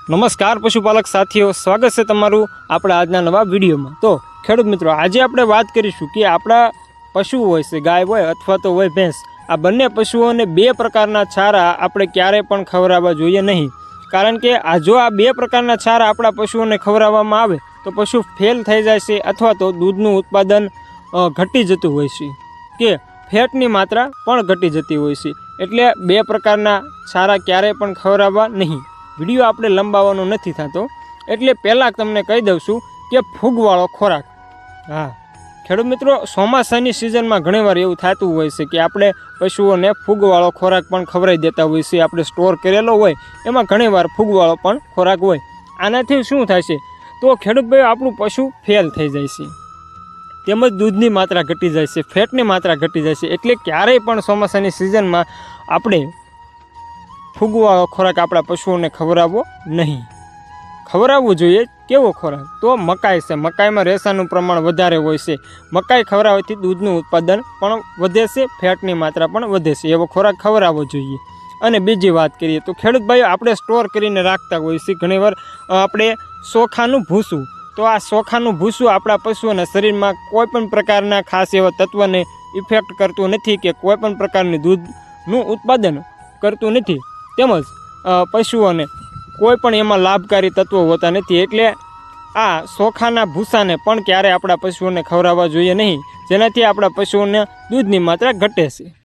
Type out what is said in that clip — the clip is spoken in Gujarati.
નમસ્કાર પશુપાલક સાથીઓ, સ્વાગત છે તમારું આપણા આજના નવા વિડીયોમાં। તો ખેડૂત મિત્રો, આજે આપણે વાત કરીશું કે આપણા પશુઓ હોય છે, ગાય હોય અથવા તો હોય ભેંસ, આ બંને પશુઓને બે પ્રકારના છારા આપણે ક્યારેય પણ ખવડાવવા જોઈએ નહીં। કારણ કે જો આ બે પ્રકારના છારા આપણા પશુઓને ખવડાવવામાં આવે તો પશુ ફેલ થઈ જાય છે અથવા તો દૂધનું ઉત્પાદન ઘટી જતું હોય છે કે ફેટની માત્રા પણ ઘટી જતી હોય છે। એટલે બે પ્રકારના છારા ક્યારેય પણ ખવડાવવા નહીં। વિડીયો આપણે લંબાવવાનો નથી થતો, એટલે પહેલાં તમને કહી દઉં છું કે ફૂગવાળો ખોરાક। હા ખેડૂત મિત્રો, ચોમાસાની સિઝનમાં ઘણીવાર એવું થતું હોય છે કે આપણે પશુઓને ફૂગવાળો ખોરાક પણ ખવડાવી દેતા હોય છે। આપણે સ્ટોર કરેલો હોય એમાં ઘણીવાર ફૂગવાળો પણ ખોરાક હોય। આનાથી શું થાય છે તો ખેડૂત ભાઈ, આપણું પશુ ફેલ થઈ જાય છે, તેમજ દૂધની માત્રા ઘટી જાય છે, ફેટની માત્રા ઘટી જાય છે। એટલે ક્યારેય પણ ચોમાસાની સિઝનમાં આપણે ફૂગવાળો ખોરાક આપણા પશુઓને ખવડાવવો નહીં। ખવડાવવું જોઈએ કેવો ખોરાક? તો મકાઈ છે, મકાઈમાં રેસાનું પ્રમાણ વધારે હોય છે। મકાઈ ખવડાવવાથી દૂધનું ઉત્પાદન પણ વધે છે, ફેટની માત્રા પણ વધે છે, એવો ખોરાક ખવડાવવો જોઈએ। અને બીજી વાત કરીએ તો ખેડૂત ભાઈઓ, આપણે સ્ટોર કરીને રાખતા હોઈએ છીએ ઘણીવાર આપણે ચોખાનું ભૂસું। તો આ ચોખાનું ભૂસું આપણા પશુઓના શરીરમાં કોઈ પણ પ્રકારના ખાસ એવા તત્વને ઇફેક્ટ કરતું નથી કે કોઈ પણ પ્રકારની દૂધનું ઉત્પાદન કરતું નથી, તેમજ પશુઓને કોઈ પણ એમાં લાભકારી તત્વો હોતા નથી। એટલે આ ચોખાના ભૂસાને પણ ક્યારેય આપણા પશુઓને ખવડાવવા જોઈએ નહીં, જેનાથી આપણા પશુઓને દૂધની માત્રા ઘટે છે।